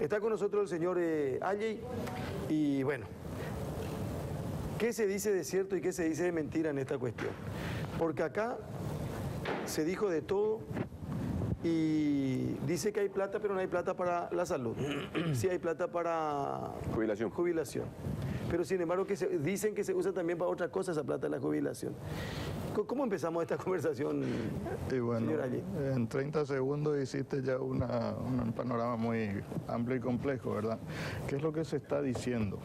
Está con nosotros el señor Alley y bueno, ¿qué se dice de cierto y qué se dice de mentira en esta cuestión? Porque acá se dijo de todo y dice que hay plata, pero no hay plata para la salud. Sí hay plata para jubilación. Pero sin embargo dicen que se usa también para otras cosas esa plata de la jubilación. ¿Cómo empezamos esta conversación, y bueno, señor Allí? En 30 segundos hiciste ya un panorama muy amplio y complejo, ¿verdad? ¿Qué es lo que se está diciendo?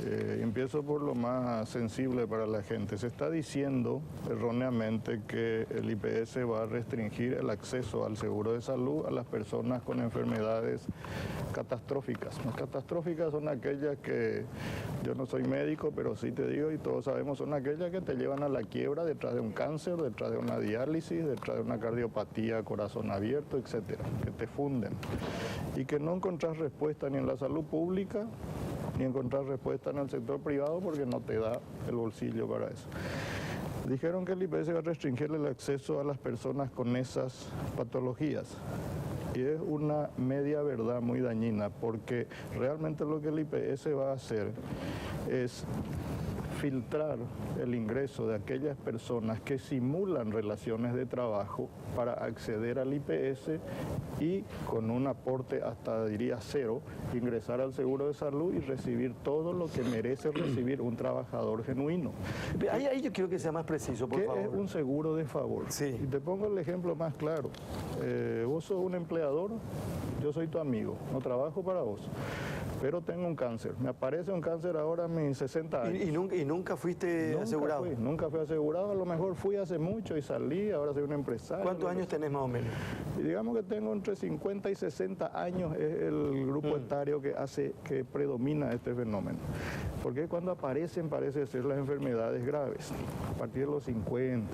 Empiezo por lo más sensible para la gente. Se está diciendo erróneamente que el IPS va a restringir el acceso al seguro de salud a las personas con enfermedades catastróficas. Las catastróficas son aquellas que, yo no soy médico, pero sí te digo y todos sabemos, son aquellas que te llevan a la quiebra detrás de un cáncer, detrás de una diálisis, detrás de una cardiopatía, corazón abierto, etcétera, que te funden y que no encontrás respuesta ni en la salud pública ni encontrar respuesta en el sector privado porque no te da el bolsillo para eso. Dijeron que el IPS va a restringir el acceso a las personas con esas patologías. Y es una media verdad muy dañina, porque realmente lo que el IPS va a hacer es filtrar el ingreso de aquellas personas que simulan relaciones de trabajo para acceder al IPS y con un aporte hasta, diría, cero, ingresar al seguro de salud y recibir todo lo que merece recibir un trabajador genuino. Ahí yo quiero que sea más preciso, por favor. ¿Qué es un seguro de favor? Sí. Y te pongo el ejemplo más claro. Vos sos un empleador, yo soy tu amigo, no trabajo para vos, pero tengo un cáncer. Me aparece un cáncer ahora a mis 60 años. ¿Y nunca fuiste asegurado? Nunca fui asegurado. A lo mejor fui hace mucho y salí, ahora soy un empresario. ¿Cuántos años tenés más o menos? Y digamos que tengo entre 50 y 60 años, es el grupo etario que predomina este fenómeno. Porque cuando aparecen, parece ser las enfermedades graves, a partir de los 50.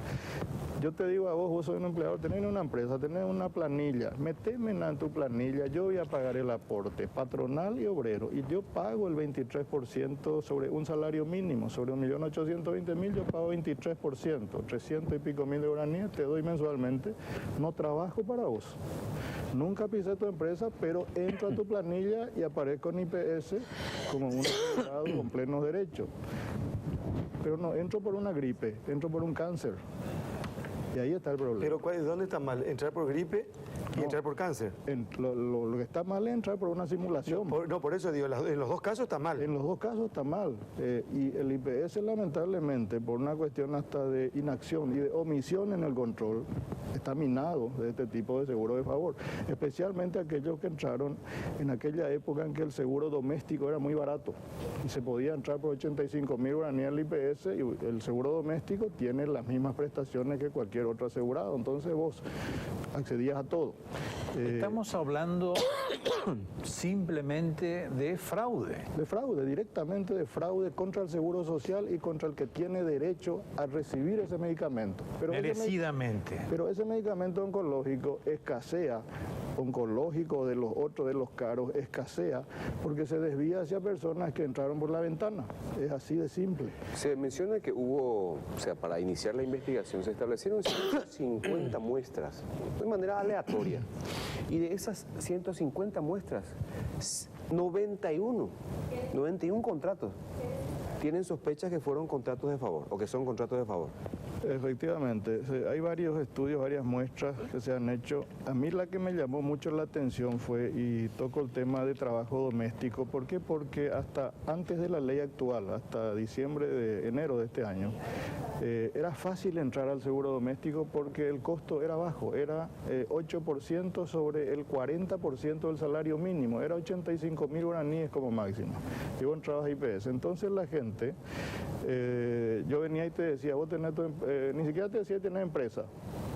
Yo te digo a vos sos un empleador, tenés una empresa, tenés una planilla, meteme en tu planilla, yo voy a pagar el aporte patronal y obrero, y yo pago el 23% sobre un salario mínimo, sobre 1.820.000 yo pago 23%, 300 y pico mil de guaraníes te doy mensualmente, no trabajo para vos. Nunca pisé tu empresa, pero entro a tu planilla y aparezco en IPS como un empleado con plenos derechos. Pero no entro por una gripe, entro por un cáncer. Y ahí está el problema. Pero ¿dónde está mal? ¿Entrar por gripe y entrar por cáncer? Lo que está mal es entrar por una simulación. Por eso digo, en los dos casos está mal. En los dos casos está mal. Y el IPS lamentablemente, por una cuestión hasta de inacción y de omisión en el control, está minado de este tipo de seguro de favor. Especialmente aquellos que entraron en aquella época en que el seguro doméstico era muy barato. Y se podía entrar por 85.000 guaraníes al IPS y el seguro doméstico tiene las mismas prestaciones que cualquier otro asegurado. Entonces vos accedías a todo. Estamos hablando simplemente de fraude. De fraude, directamente de fraude contra el Seguro Social y contra el que tiene derecho a recibir ese medicamento. Merecidamente. Pero ese medicamento oncológico escasea, oncológico de los otros, de los caros, escasea porque se desvía hacia personas que entraron por la ventana. Es así de simple. Se menciona que hubo, o sea, para iniciar la investigación se establecieron 150 muestras de manera aleatoria. Y de esas 150 muestras, 91 contratos tienen sospechas que fueron contratos de favor o que son contratos de favor. Efectivamente, hay varios estudios, varias muestras que se han hecho. A mí la que me llamó mucho la atención fue, y toco el tema de trabajo doméstico, ¿por qué? Porque hasta antes de la ley actual, hasta enero de este año, era fácil entrar al seguro doméstico porque el costo era bajo, era 8% sobre el 40% del salario mínimo, era 85.000 guaraníes como máximo. Y vos entrabas a IPS. Entonces la gente, yo venía y te decía, vos tenés ni siquiera te decía tenés empresa,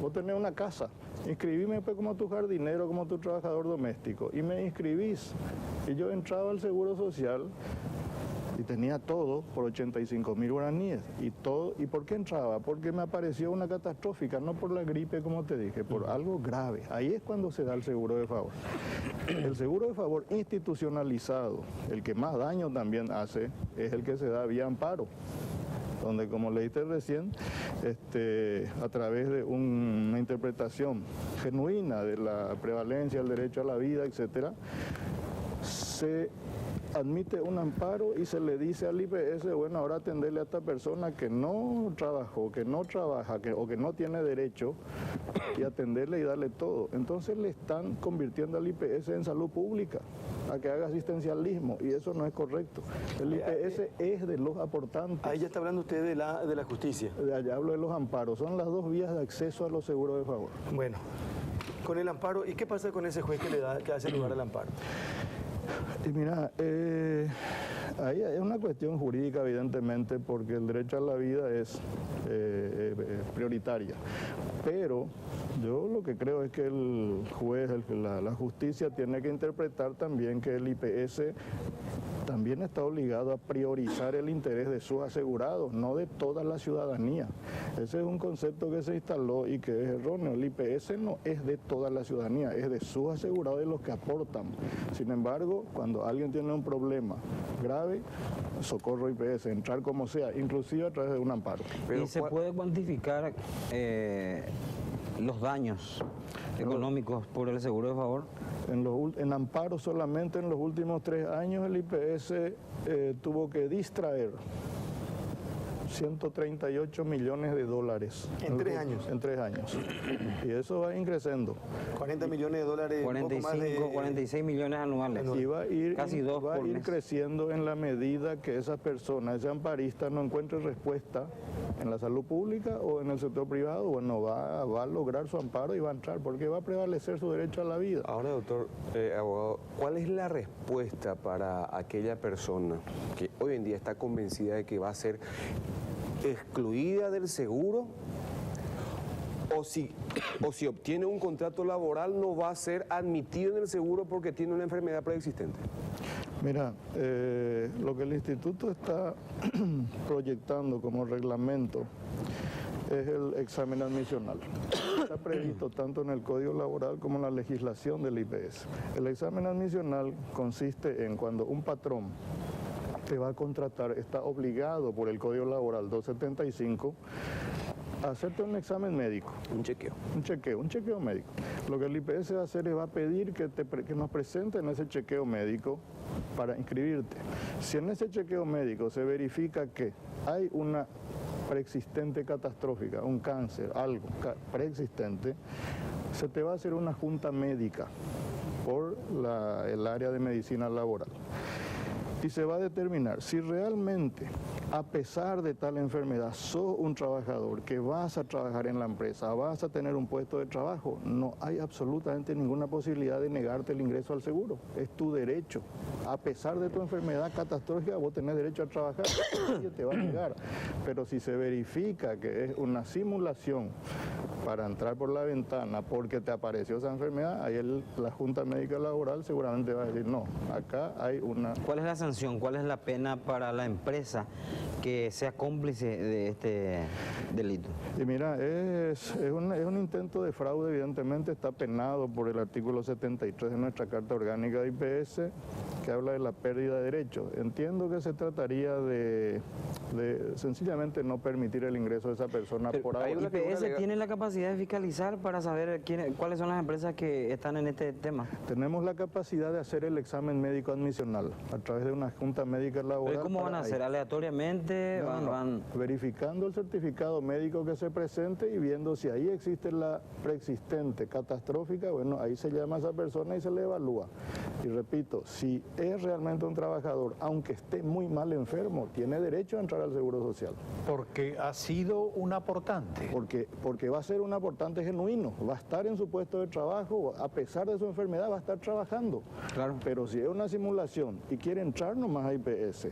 vos tenés una casa, inscribime pues como tu jardinero, como tu trabajador doméstico, y me inscribís. Y yo entraba al Seguro Social y tenía todo por 85.000 guaraníes. ¿Y por qué entraba? Porque me apareció una catastrófica, no por la gripe como te dije, por algo grave. Ahí es cuando se da el seguro de favor. El seguro de favor institucionalizado, el que más daño también hace, es el que se da vía amparo, donde, como leíste recién, a través de una interpretación genuina de la prevalencia del derecho a la vida, etcétera, se admite un amparo y se le dice al IPS, bueno, ahora atenderle a esta persona que no trabajó, que no trabaja, o que no tiene derecho, y atenderle y darle todo. Entonces le están convirtiendo al IPS en salud pública, a que haga asistencialismo, y eso no es correcto. El IPS es de los aportantes. Ahí ya está hablando usted de la justicia. De allá hablo de los amparos, son las dos vías de acceso a los seguros de favor. Bueno, con el amparo, ¿y qué pasa con ese juez que hace lugar al amparo? Y mira, ahí es una cuestión jurídica evidentemente, porque el derecho a la vida es prioritaria, pero yo lo que creo es que el juez, la justicia tiene que interpretar también que el IPS también está obligado a priorizar el interés de sus asegurados, no de toda la ciudadanía. Ese es un concepto que se instaló y que es erróneo. El IPS no es de toda la ciudadanía, es de sus asegurados, de los que aportan. Sin embargo, cuando alguien tiene un problema grave, socorro IPS, entrar como sea, inclusive a través de un amparo. ¿Y se puede cuantificar los daños económicos por el seguro de favor? En amparo solamente en los últimos 3 años el IPS tuvo que distraer 138 millones de dólares. ¿En 3 años? En 3 años. Y eso va increciendo. 40 millones de dólares, 45, un poco más de... 46 millones anuales. Y va a ir, Casi 2 va a por ir mes. creciendo en la medida que esa persona, ese amparista, no encuentre respuesta en la salud pública o en el sector privado. Bueno, va a lograr su amparo y va a entrar, porque va a prevalecer su derecho a la vida. Ahora, doctor, abogado, ¿cuál es la respuesta para aquella persona que hoy en día está convencida de que va a ser excluida del seguro? O si obtiene un contrato laboral no va a ser admitido en el seguro porque tiene una enfermedad preexistente. Mira, lo que el instituto está proyectando como reglamento es el examen admisional. Está previsto tanto en el Código Laboral como en la legislación del IPS. El examen admisional consiste en cuando un patrón te va a contratar, está obligado por el Código Laboral 275 a hacerte un examen médico. Un chequeo. Un chequeo médico. Lo que el IPS va a hacer es va a pedir que nos presenten ese chequeo médico para inscribirte. Si en ese chequeo médico se verifica que hay una preexistente catastrófica, un cáncer, algo preexistente, se te va a hacer una junta médica por el área de medicina laboral. Y se va a determinar si realmente, a pesar de tal enfermedad, sos un trabajador que vas a trabajar en la empresa, vas a tener un puesto de trabajo. No hay absolutamente ninguna posibilidad de negarte el ingreso al seguro. Es tu derecho. A pesar de tu enfermedad catastrófica, vos tenés derecho a trabajar. Nadie te va a negar. Pero si se verifica que es una simulación para entrar por la ventana porque te apareció esa enfermedad, ahí la Junta Médica Laboral seguramente va a decir, no, acá hay una... ¿Cuál es la sanción? ¿Cuál es la pena para la empresa que sea cómplice de este delito? Y mira, es un intento de fraude, evidentemente está penado por el artículo 73 de nuestra Carta Orgánica de IPS, que habla de la pérdida de derechos. Entiendo que se trataría de sencillamente no permitir el ingreso de esa persona por ahora. ¿El IPS tiene la capacidad de fiscalizar para saber cuáles son las empresas que están en este tema? Tenemos la capacidad de hacer el examen médico admisional a través de una junta médica laboral. ¿Pero cómo van a hacer? ¿Aleatoriamente? Van verificando el certificado médico que se presente y viendo si ahí existe la preexistente catastrófica, bueno, ahí se llama a esa persona y se le evalúa. Y repito, si es realmente un trabajador, aunque esté muy mal enfermo, tiene derecho a entrar al Seguro Social. Porque ha sido un aportante. Porque va a ser un aportante genuino, va a estar en su puesto de trabajo, a pesar de su enfermedad va a estar trabajando. Claro. Pero si es una simulación y quiere entrar nomás a IPS,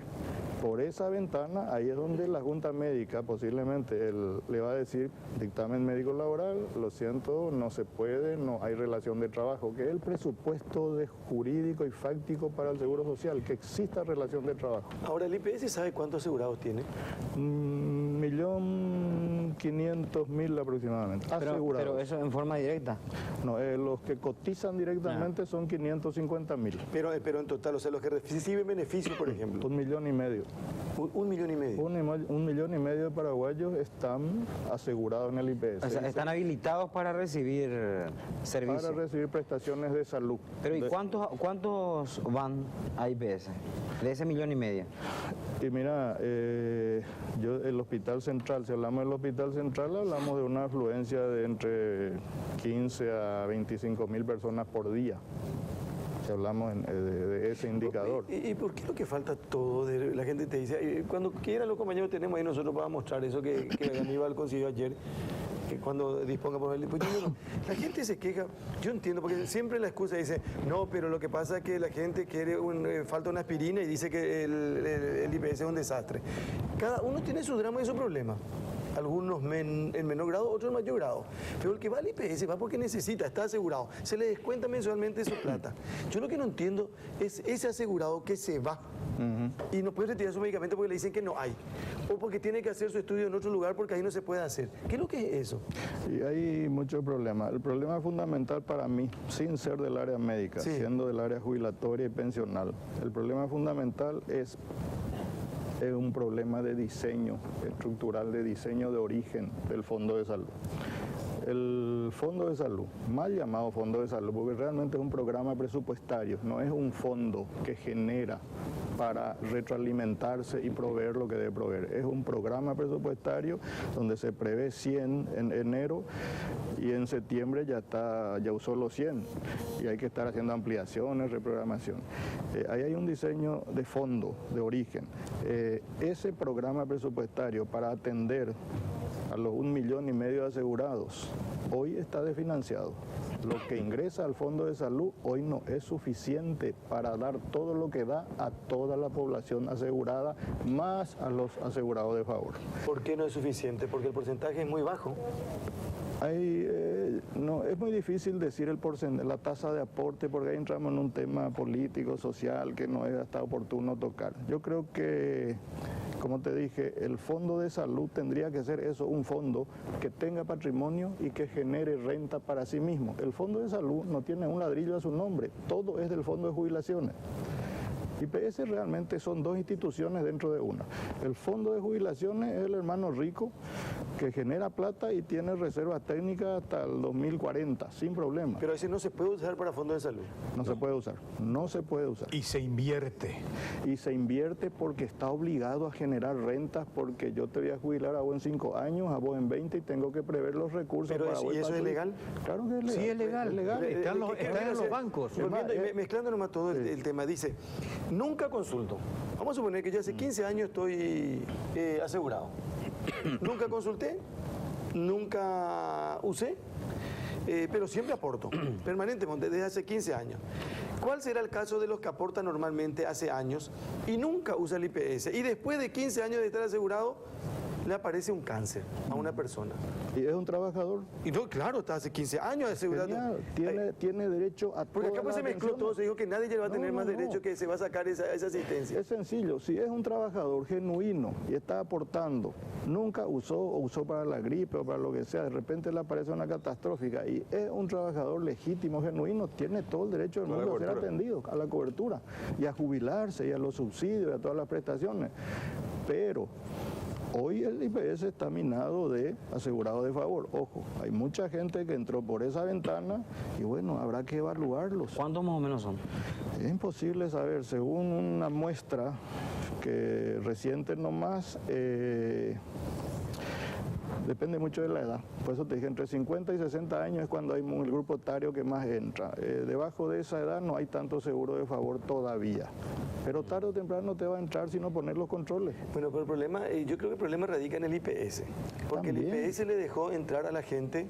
por esa ventana, ahí es donde la Junta Médica posiblemente le va a decir, dictamen médico laboral, lo siento, no se puede, no hay relación de trabajo, que es el presupuesto jurídico y fáctico para el Seguro Social, que exista relación de trabajo. Ahora, ¿el IPS sabe cuántos asegurados tiene? 1.400.000 500.000 aproximadamente, asegurados. Pero eso en forma directa. No, los que cotizan directamente son 550.000. Pero en total, o sea, los que reciben beneficios, por ejemplo. 1,5 millones. Un millón y medio. 1,5 millones de paraguayos están asegurados en el IPS. O sea, están habilitados para recibir servicios. Para recibir prestaciones de salud. Pero ¿y cuántos van a IPS? De ese 1,5 millones. Y mira, el Hospital Central, si hablamos del Hospital Central, hablamos de una afluencia de entre 15 a 25.000 personas por día. Si hablamos de ese indicador. ¿Y por qué lo que falta todo? La gente te dice, cuando quieran los compañeros tenemos ahí nosotros para mostrar eso que Aníbal consiguió ayer, que cuando disponga por el... Pues la gente se queja, yo entiendo, porque siempre la excusa dice, no, pero lo que pasa es que la gente quiere, falta una aspirina y dice que el IPS es un desastre. Cada uno tiene su drama y su problema. Algunos en menor grado, otros en mayor grado. Pero el que va al IPS va porque necesita, está asegurado. Se le descuenta mensualmente su plata. Yo lo que no entiendo es ese asegurado que se va y no puede retirar su medicamento porque le dicen que no hay. O porque tiene que hacer su estudio en otro lugar porque ahí no se puede hacer. ¿Qué es lo que es eso? Y hay muchos problemas. El problema fundamental para mí, sin ser del área médica, sí, siendo del área jubilatoria y pensional, el problema fundamental es un problema de diseño estructural, de diseño de origen del Fondo de Salud. El Fondo de Salud, mal llamado Fondo de Salud, porque realmente es un programa presupuestario, no es un fondo que genera para retroalimentarse y proveer lo que debe proveer. Es un programa presupuestario donde se prevé 100 en enero y en septiembre ya usó los 100 y hay que estar haciendo ampliaciones, reprogramación. Ahí hay un diseño de fondo, de origen. Ese programa presupuestario para atender a los 1,5 millones de asegurados, hoy está desfinanciado. Lo que ingresa al Fondo de Salud hoy no es suficiente para dar todo lo que da a toda la población asegurada, más a los asegurados de favor. ¿Por qué no es suficiente? Porque el porcentaje es muy bajo. No, es muy difícil decir la tasa de aporte porque ahí entramos en un tema político, social, que no es hasta oportuno tocar. Yo creo que, como te dije, el Fondo de Salud tendría que ser eso, un fondo que tenga patrimonio y que genere renta para sí mismo. El Fondo de Salud no tiene un ladrillo a su nombre, todo es del Fondo de Jubilaciones. IPS realmente son dos instituciones dentro de una. El Fondo de Jubilaciones es el hermano rico que genera plata y tiene reservas técnicas hasta el 2040, sin problema. Pero ese no se puede usar para Fondo de Salud. No se puede usar, no se puede usar. Y se invierte. Y se invierte porque está obligado a generar rentas, porque yo te voy a jubilar a vos en 5 años, a vos en 20 y tengo que prever los recursos. Pero para vos. ¿Y eso es legal? Claro que es legal. Sí, es legal. Es legal. Está en los bancos. Volviendo, mezclando nomás todo el tema, dice, nunca consulto. Vamos a suponer que yo hace 15 años estoy asegurado. Nunca consulté, nunca usé, pero siempre aporto, permanentemente, desde hace 15 años. ¿Cuál será el caso de los que aportan normalmente hace años y nunca usa el IPS? Y después de 15 años de estar asegurado, le aparece un cáncer a una persona. ¿Y es un trabajador? Y no, claro, está hace 15 años asegurado. Tiene derecho a porque acá pues se mezcló todo, se dijo que nadie le va a tener más derecho, que se va a sacar esa asistencia. Es sencillo, si es un trabajador genuino y está aportando, nunca usó o usó para la gripe o para lo que sea, de repente le aparece una catastrófica y es un trabajador legítimo, genuino, tiene todo el derecho del mundo a ser atendido, a la cobertura y a jubilarse y a los subsidios y a todas las prestaciones. Pero hoy el IPS está minado de asegurados de favor. Ojo, hay mucha gente que entró por esa ventana y bueno, habrá que evaluarlos. ¿Cuántos más o menos son? Es imposible saber, según una muestra que reciente nomás, depende mucho de la edad. Por eso te dije, entre 50 y 60 años es cuando hay el grupo etario que más entra. Debajo de esa edad no hay tanto seguro de favor todavía. Pero tarde o temprano te va a entrar si no poner los controles. Bueno, pero el problema, yo creo que el problema radica en el IPS. Porque también el IPS le dejó entrar a la gente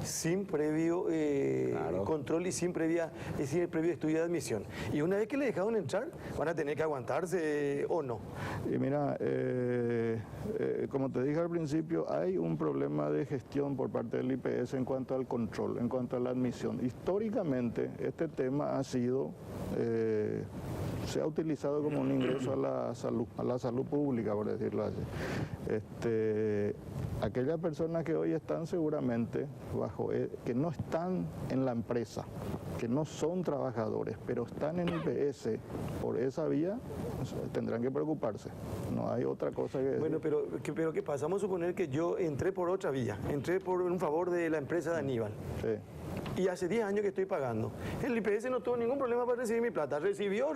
sin previo control y sin previo estudio de admisión. Y una vez que le dejaron entrar, van a tener que aguantarse o no. Y mira, como te dije al principio, hay un problema de gestión por parte del IPS en cuanto al control, en cuanto a la admisión. Históricamente, este tema ha sido se ha utilizado como un ingreso a la salud pública, por decirlo así. Aquellas personas que hoy están seguramente que no están en la empresa, que no son trabajadores, pero están en IPS por esa vía, tendrán que preocuparse. No hay otra cosa que decir. Bueno, pero ¿qué pasa? Vamos a suponer que yo entré por otra vía, entré por un favor de la empresa de Aníbal. Sí. Y hace 10 años que estoy pagando. El IPS no tuvo ningún problema para recibir mi plata. Recibió.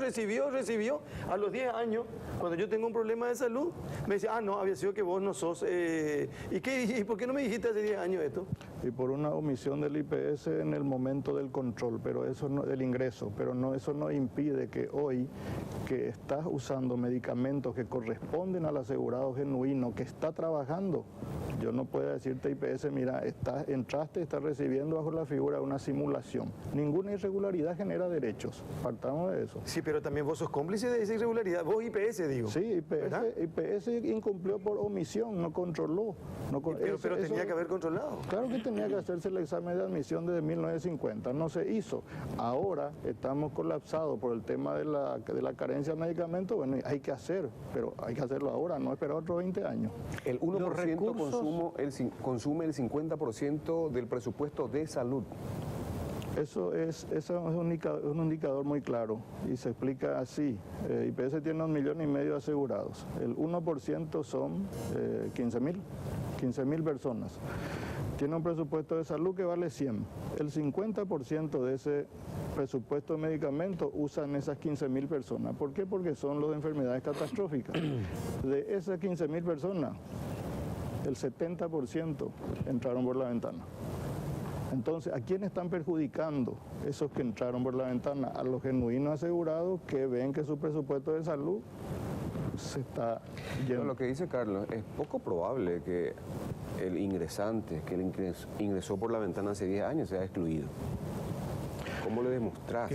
A los 10 años, cuando yo tengo un problema de salud, me dice, no, había sido que vos no sos... ¿Y por qué no me dijiste hace 10 años esto? Y por una omisión del IPS en el momento del control, pero eso no, del ingreso, pero no, eso no impide que hoy, que estás usando medicamentos que corresponden al asegurado genuino, que está trabajando, yo no puedo decirte IPS, mira, entraste, estás recibiendo bajo la figura de una simulación. Ninguna irregularidad genera derechos. Partamos de eso. Sí, pero también vos sos cómplice de esa irregularidad. Vos IPS, digo. Sí, IPS incumplió por omisión, no controló. Pero tenía que haber controlado. Claro que tenía que hacerse el examen de admisión desde 1950. No se hizo. Ahora estamos colapsados por el tema de la carencia de medicamentos. Bueno, hay que hacer, pero hay que hacerlo ahora, no esperar otros 20 años. El 1% consume el 50% del presupuesto de salud. Eso es un indicador muy claro y se explica así. IPS tiene 1,5 millones de asegurados. El 1% son 15.000 personas. Tiene un presupuesto de salud que vale 100. El 50% de ese presupuesto de medicamentos usan esas 15.000 personas. ¿Por qué? Porque son los de enfermedades catastróficas. De esas 15.000 personas, el 70% entraron por la ventana. Entonces, ¿a quién están perjudicando esos que entraron por la ventana? A los genuinos asegurados que ven que su presupuesto de salud se está yendo. Lo que dice Carlos, es poco probable que el ingresante, que ingresó por la ventana hace 10 años, sea excluido. ¿Cómo le demostrás?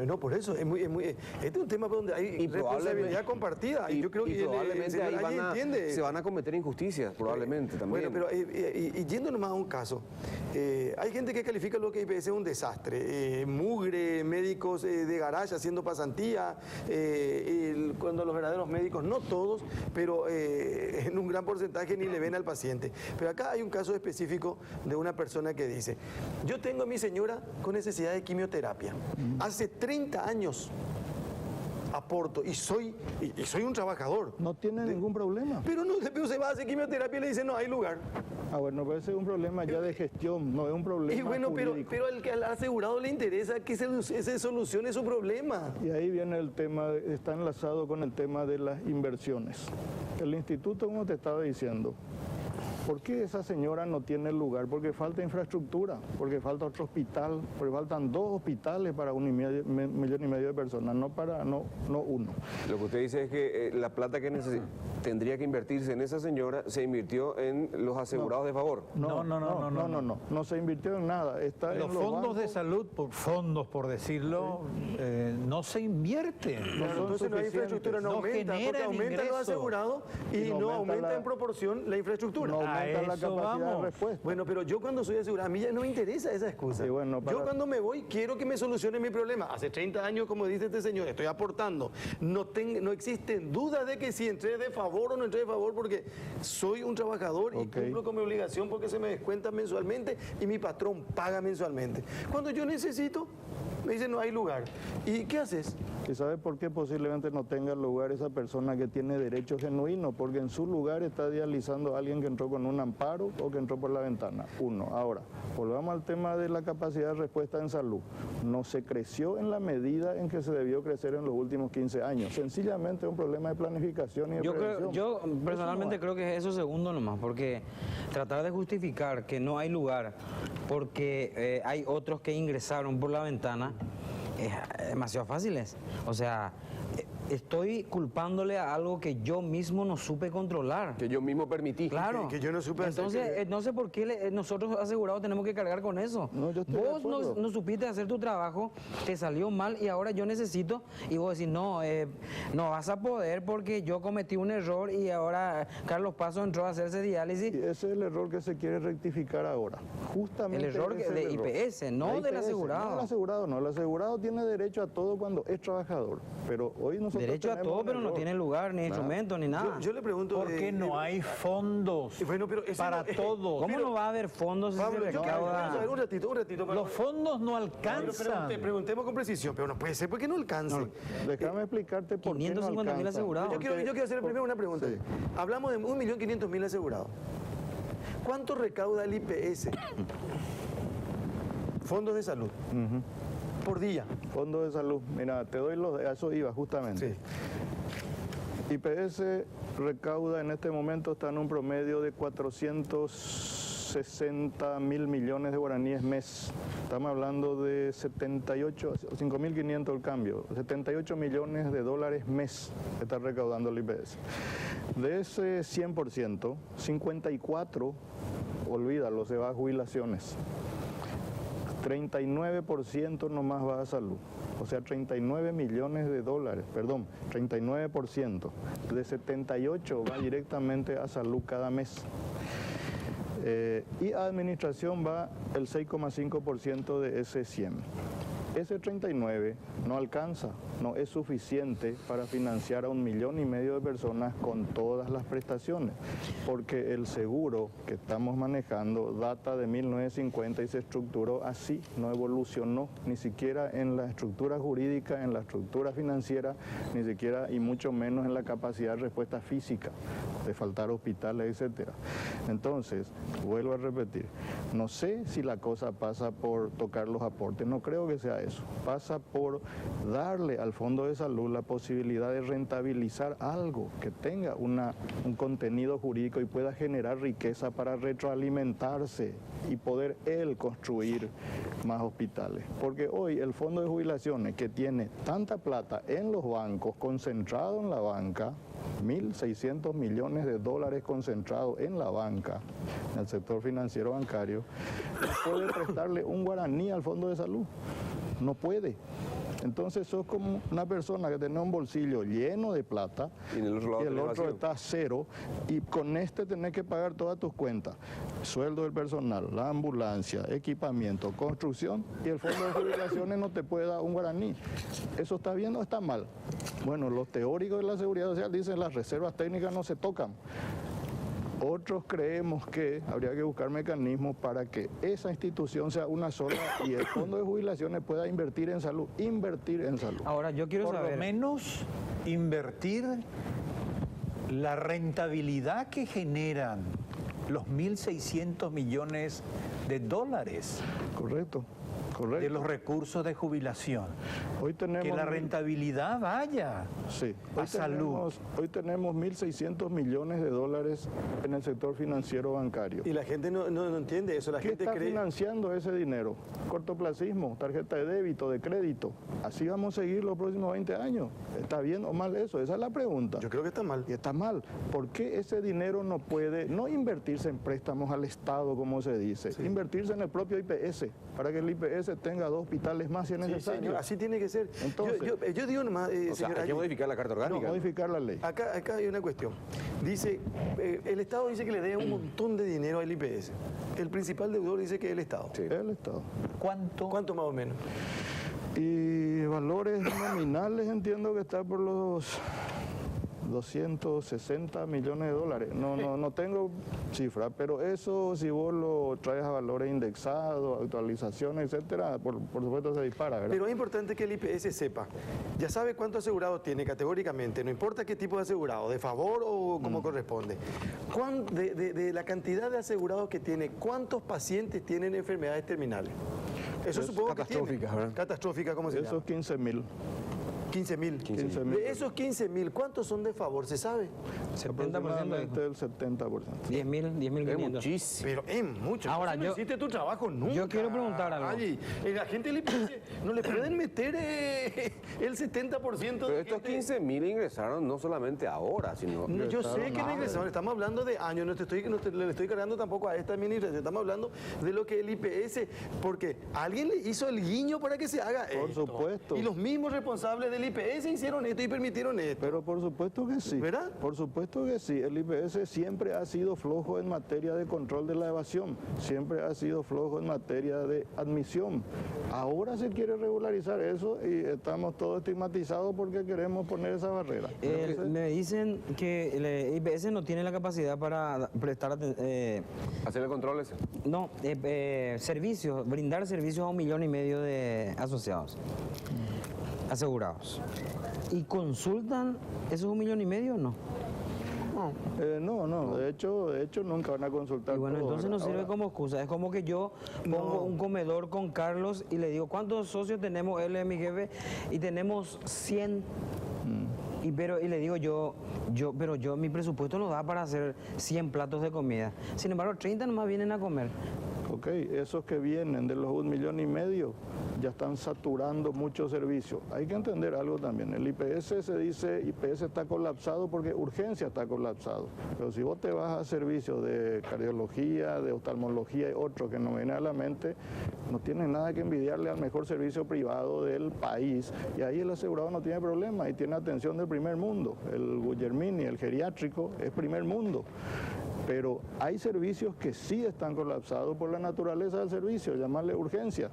No, por eso, este es un tema donde hay responsabilidad compartida. Y yo creo que probablemente ahí se van a cometer injusticias, probablemente también. Bueno, pero y yendo nomás a un caso, hay gente que califica lo que IPS es un desastre. Mugre, médicos de garage haciendo pasantía, cuando los verdaderos médicos, no todos, pero en un gran porcentaje ni le ven al paciente. Pero acá hay un caso específico de una persona que dice, yo tengo a mi señora con necesidad de quimioterapia. Hace 30 años aporto y soy un trabajador. No tiene ningún problema. Pero no, se va a hacer quimioterapia y le dice no hay lugar. Bueno, pero ese es un problema ya de gestión, no es un problema y bueno, jurídico. pero al asegurado le interesa que se solucione su problema. Y ahí viene el tema, está enlazado con el tema de las inversiones. El instituto, como te estaba diciendo, ¿por qué esa señora no tiene lugar? Porque falta infraestructura, porque falta otro hospital, porque faltan 2 hospitales para 1,5 millones de personas, no uno. Lo que usted dice es que la plata que tendría que invertirse en esa señora se invirtió en los asegurados de favor. No se invirtió en nada. Está los en fondos de salud, por decirlo, no se invierten. Entonces no hay infraestructura, no aumenta, porque aumentan los asegurados y no aumenta en proporción la infraestructura. No aumenta la capacidad de respuesta. Bueno, pero yo cuando soy asegurado, a mí ya no me interesa esa excusa. Yo cuando me voy quiero que me solucione mi problema. Hace 30 años, como dice este señor, estoy aportando. No existen dudas de que si entré de favor o no entré de favor, porque soy un trabajador y cumplo con mi obligación porque se me descuenta mensualmente y mi patrón paga mensualmente. Cuando yo necesito, me dicen no hay lugar. ¿Y qué haces? ¿Y sabe por qué posiblemente no tenga lugar esa persona que tiene derechos genuinos? Porque en su lugar está dializando a alguien que entró con un amparo o que entró por la ventana. Ahora, volvamos al tema de la capacidad de respuesta en salud. No se creció en la medida en que se debió crecer en los últimos 15 años. Sencillamente es un problema de planificación y de prevención. Yo personalmente creo que es eso segundo nomás, porque tratar de justificar que no hay lugar porque hay otros que ingresaron por la ventana es demasiado fácil. O sea, estoy culpándole a algo que yo mismo no supe controlar. Que yo mismo permití. Claro. Que yo no supe hacer Entonces, no sé por qué nosotros asegurados tenemos que cargar con eso. No, yo estoy de Vos acuerdo. no supiste hacer tu trabajo, te salió mal y ahora yo necesito, y vos decís, no, no vas a poder porque yo cometí un error y ahora Carlos Paso entró a hacerse diálisis. Y ese es el error que se quiere rectificar ahora. Justamente El error ese es de el error. IPS, no del asegurado. No del asegurado, no. El asegurado tiene derecho a todo cuando es trabajador. Pero hoy nosotros Derecho a tenemos todo, un pero no error. tiene lugar, ni instrumento, ni nada. Yo le pregunto... ¿Por qué no hay fondos bueno, pero ese para no- todos? ¿Cómo no va a haber fondos si Pablo, se yo quiero recauda? saber un ratito. Pablo. Los fondos no Pablo, alcanzan. preguntemos con precisión, pero no puede ser porque no alcance. Déjame explicarte por qué no 550.000 alcanza. asegurados. Yo quiero hacer primero una pregunta. Sí. Hablamos de 1.500.000 asegurados. ¿Cuánto recauda el IPS? Fondos de salud. Por día. Fondo de salud. Mira, te doy a eso iba justamente. Sí. IPS recauda en este momento, está en un promedio de 460.000 millones de guaraníes mes. Estamos hablando de 5.500 el cambio, 78 millones de dólares mes está recaudando el IPS. De ese 100%, 54, olvídalo, se va a jubilaciones. 39% nomás va a salud, o sea, 39 millones de dólares, perdón, 39%, de 78 va directamente a salud cada mes. Y a administración va el 6,5% de ese 100. Ese 39 no alcanza, no es suficiente para financiar a 1,5 millones de personas con todas las prestaciones, porque el seguro que estamos manejando data de 1950 y se estructuró así, no evolucionó ni siquiera en la estructura jurídica, en la estructura financiera, ni siquiera y mucho menos en la capacidad de respuesta física, de faltar hospitales, etcétera. Entonces, vuelvo a repetir, no sé si la cosa pasa por tocar los aportes, no creo que sea eso, pasa por darle al Fondo de Salud la posibilidad de rentabilizar algo que tenga un contenido jurídico y pueda generar riqueza para retroalimentarse y poder él construir más hospitales. Porque hoy el Fondo de Jubilaciones, que tiene tanta plata en los bancos, concentrado en la banca, 1.600 millones de dólares concentrados en la banca, en el sector financiero bancario, no puede prestarle un guaraní al Fondo de Salud. No puede. Entonces sos como una persona que tiene un bolsillo lleno de plata Y en el otro lado y el tenés otro vacío. está a cero y con este tenés que pagar todas tus cuentas. Sueldo del personal, la ambulancia, equipamiento, construcción y el Fondo de Jubilaciones no te puede dar un guaraní. ¿Eso está bien o está mal? Bueno, los teóricos de la seguridad social dicen las reservas técnicas no se tocan. Otros creemos que habría que buscar mecanismos para que esa institución sea una sola y el Fondo de Jubilaciones pueda invertir en salud. Ahora, yo quiero Por saber... lo menos invertir la rentabilidad que generan los 1.600 millones de dólares Correcto, de correcto. los recursos de jubilación. Hoy tenemos Que la rentabilidad vaya sí, a salud. Hoy tenemos 1.600 millones de dólares en el sector financiero bancario. Y la gente no entiende eso. La ¿Qué gente está cree... financiando ese dinero? Cortoplacismo, tarjeta de débito, de crédito. Así vamos a seguir los próximos 20 años. ¿Está bien o mal eso? Esa es la pregunta. Yo creo que está mal. Y está mal. ¿Por qué ese dinero no puede, no invertirse en préstamos al Estado, como se dice, invertirse en el propio IPS, para que el IPS tenga 2 hospitales más si es Sí, necesario? señor, así tiene que ser. Entonces- yo digo nomás, O sea, señor hay que Allí, modificar la Carta No, Orgánica. modificar la ley. acá hay una cuestión. Dice, el Estado dice que le dé un montón de dinero al IPS. El principal deudor dice que es el Estado. Sí. El Estado. ¿Cuánto? ¿Cuánto más o menos? Y valores nominales entiendo que está por los 260 millones de dólares. No tengo cifra, pero eso si vos lo traes a valores indexados, actualizaciones, etcétera, por supuesto se dispara, ¿verdad? Pero es importante que el IPS sepa, ya sabe cuánto asegurado tiene categóricamente, no importa qué tipo de asegurado, de favor o como corresponde. De la cantidad de asegurados que tiene, ¿cuántos pacientes tienen enfermedades terminales? Eso supongo que tiene. catastróficas, ¿verdad? Catastróficas, ¿cómo se llama? Esos 15.000. 15.000. 15.000. De esos 15.000, ¿cuántos son de favor? ¿Se sabe? 70%. Aproximadamente el 70%. 10.000, Es 10.500. muchísimo. Pero es mucho. Ahora, Entonces no hiciste tu trabajo nunca. yo quiero preguntar algo. Allí, la gente del IPS no le pueden meter el 70% Pero de estos gente. 15.000 ingresaron no solamente ahora, sino... No, yo sé que no ingresaron, estamos hablando de años, le estoy cargando tampoco a esta administración, estamos hablando de lo que el IPS, porque alguien le hizo el guiño para que se haga Por esto. supuesto. Y los mismos responsables del IPS hicieron esto y permitieron esto. Pero por supuesto que sí. ¿Verdad? Por supuesto que sí. El IPS siempre ha sido flojo en materia de control de la evasión, siempre ha sido flojo en materia de admisión. Ahora se quiere regularizar eso y estamos todos estigmatizados porque queremos poner esa barrera. Me dicen que el IPS no tiene la capacidad para prestar Hacer el control ese. servicios, brindar servicios a 1,5 millones de asociados asegurados. ¿Y consultan esos 1,5 millones o no? No, de hecho nunca van a consultar. Y bueno, todo, entonces no ¿verdad? sirve Ahora, como excusa. Es como que yo pongo un comedor con Carlos y le digo, ¿cuántos socios tenemos? Él es mi jefe y tenemos 100. Y le digo pero mi presupuesto no da para hacer 100 platos de comida. Sin embargo, 30 nomás vienen a comer. Ok, esos que vienen de los 1,5 millones ya están saturando muchos servicios. Hay que entender algo también. El IPS se dice, IPS está colapsado porque urgencia está colapsado. Pero si vos te vas a servicios de cardiología, de oftalmología y otros que no vienen a la mente, no tienes nada que envidiarle al mejor servicio privado del país. Y ahí el asegurado no tiene problema y tiene atención del primer mundo. El Guillermini, el geriátrico, es primer mundo. Pero hay servicios que sí están colapsados por la naturaleza del servicio, llamarle urgencia.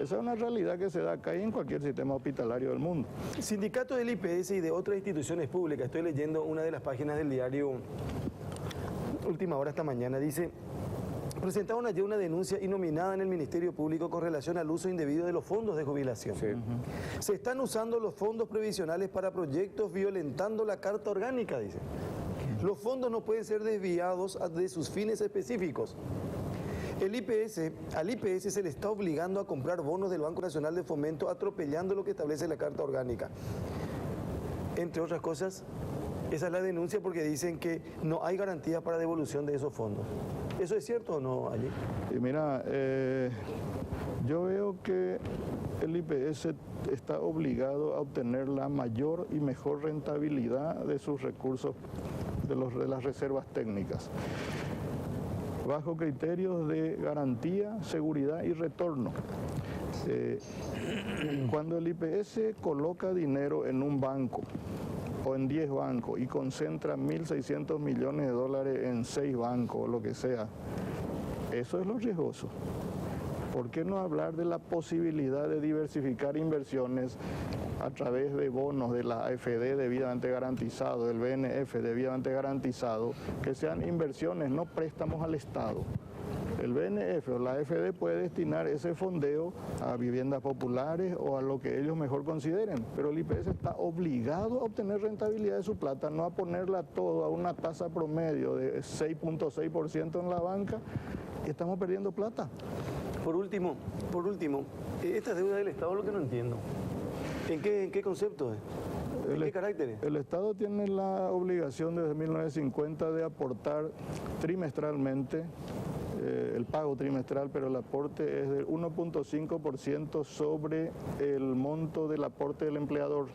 Esa es una realidad que se da acá y en cualquier sistema hospitalario del mundo. Sindicato del IPS y de otras instituciones públicas, estoy leyendo una de las páginas del diario Última Hora esta mañana, dice: presentaron ayer una denuncia innominada en el Ministerio Público con relación al uso indebido de los fondos de jubilación. Sí. Se están usando los fondos previsionales para proyectos violentando la Carta Orgánica, dice. Los fondos no pueden ser desviados de sus fines específicos. Al IPS se le está obligando a comprar bonos del Banco Nacional de Fomento, atropellando lo que establece la Carta Orgánica. Entre otras cosas, esa es la denuncia porque dicen que no hay garantías para devolución de esos fondos. ¿Eso es cierto o no, allí? Y mira, yo veo que el IPS está obligado a obtener la mayor y mejor rentabilidad de sus recursos, de las reservas técnicas, bajo criterios de garantía, seguridad y retorno. Cuando el IPS coloca dinero en un banco o en 10 bancos y concentra 1.600 millones de dólares en 6 bancos o lo que sea, eso es lo riesgoso. ¿Por qué no hablar de la posibilidad de diversificar inversiones a través de bonos de la AFD debidamente garantizado, del BNF debidamente garantizado, que sean inversiones, no préstamos al Estado? El BNF o la AFD puede destinar ese fondeo a viviendas populares o a lo que ellos mejor consideren, pero el IPS está obligado a obtener rentabilidad de su plata, no a ponerla todo a una tasa promedio de 6.6% en la banca, y estamos perdiendo plata. Por último, esta deuda del Estado es lo que no entiendo. ¿En qué concepto es? ¿En qué carácter es? El Estado tiene la obligación desde 1950 de aportar trimestralmente, el pago trimestral, pero el aporte es del 1.5% sobre el monto del aporte del empleador.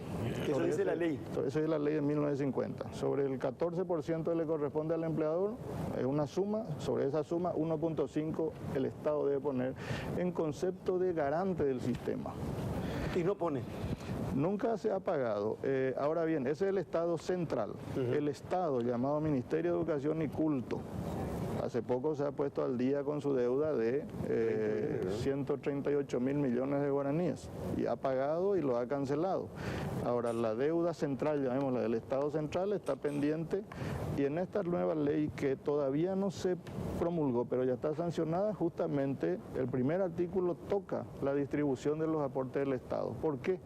Eso dice la ley. Eso es la ley de 1950. Sobre el 14% que le corresponde al empleador, es una suma, sobre esa suma 1.5 el Estado debe poner en concepto de garante del sistema. Y no pone. Nunca se ha pagado. Ahora bien, ese es el Estado central. El Estado llamado Ministerio de Educación y Culto, hace poco se ha puesto al día con su deuda de 138 mil millones de guaraníes y ha pagado y lo ha cancelado. Ahora, la deuda central, llamémosla del Estado central, está pendiente, y en esta nueva ley que todavía no se promulgó, pero ya está sancionada, justamente el primer artículo toca la distribución de los aportes del Estado. ¿Por qué?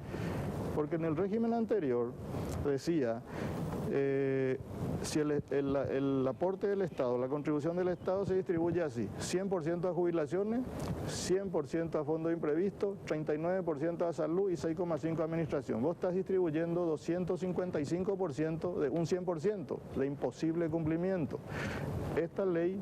Porque en el régimen anterior decía Si el aporte del Estado, la contribución del Estado se distribuye así: 100% a jubilaciones, 100% a fondos imprevistos, 39% a salud y 6,5% a administración. Vos estás distribuyendo 255% de un 100% de imposible cumplimiento. Esta ley,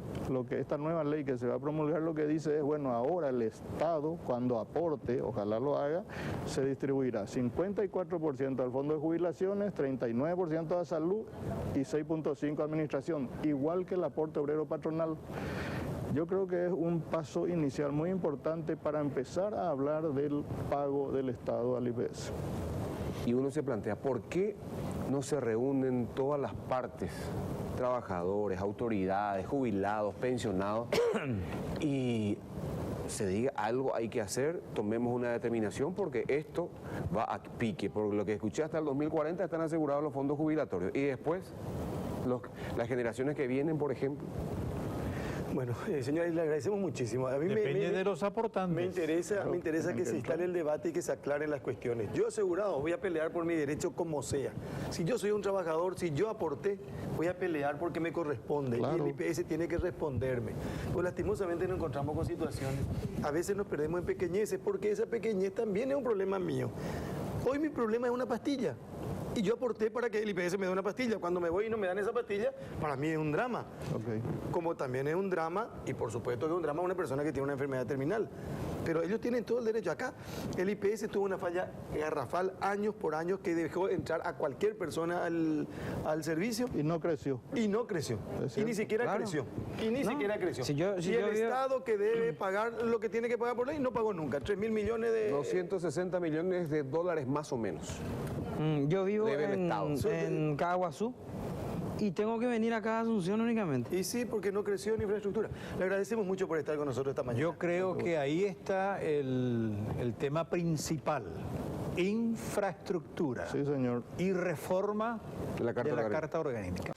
esta nueva ley que se va a promulgar, lo que dice es, bueno, ahora el Estado, cuando aporte, ojalá lo haga, se distribuirá 54% al fondo de jubilaciones, 39% a salud y 6,5% a administración, igual que el aporte obrero patronal. Yo creo que es un paso inicial muy importante para empezar a hablar del pago del Estado al IPS. Y uno se plantea, ¿por qué no se reúnen todas las partes, trabajadores, autoridades, jubilados, pensionados, y se diga algo hay que hacer, tomemos una determinación, porque esto va a pique? Por lo que escuché, hasta el 2040 están asegurados los fondos jubilatorios, y después las generaciones que vienen, por ejemplo. Bueno, señores, le agradecemos muchísimo. A mí Depende de los aportantes. me interesa que se instale el debate y que se aclaren las cuestiones. Yo asegurado voy a pelear por mi derecho como sea. Si yo soy un trabajador, si yo aporté, voy a pelear porque me corresponde. Claro. Y el IPS tiene que responderme. Pues lastimosamente nos encontramos con situaciones. A veces nos perdemos en pequeñeces porque esa pequeñez también es un problema mío. Hoy mi problema es una pastilla. Y yo aporté para que el IPS me dé una pastilla. Cuando me voy y no me dan esa pastilla, para mí es un drama. Okay. Como también es un drama, y por supuesto que es un drama una persona que tiene una enfermedad terminal. Pero ellos tienen todo el derecho. Acá el IPS tuvo una falla garrafal años por años que dejó entrar a cualquier persona al servicio. Y no creció. Y no creció. Es Y ni siquiera Claro. creció. Y ni siquiera creció. Si yo- si y yo el veo- Estado que debe pagar lo que tiene que pagar por ley no pagó nunca. 3.000 millones de... 260 millones de dólares más o menos. Yo vivo Debe el Estado. en Caguazú y tengo que venir acá a Asunción únicamente. Y sí, porque no creció en infraestructura. Le agradecemos mucho por estar con nosotros esta mañana. Yo creo que ahí está el tema principal: infraestructura Sí, señor. y reforma De la Carta de la Orgánica. Carta Orgánica.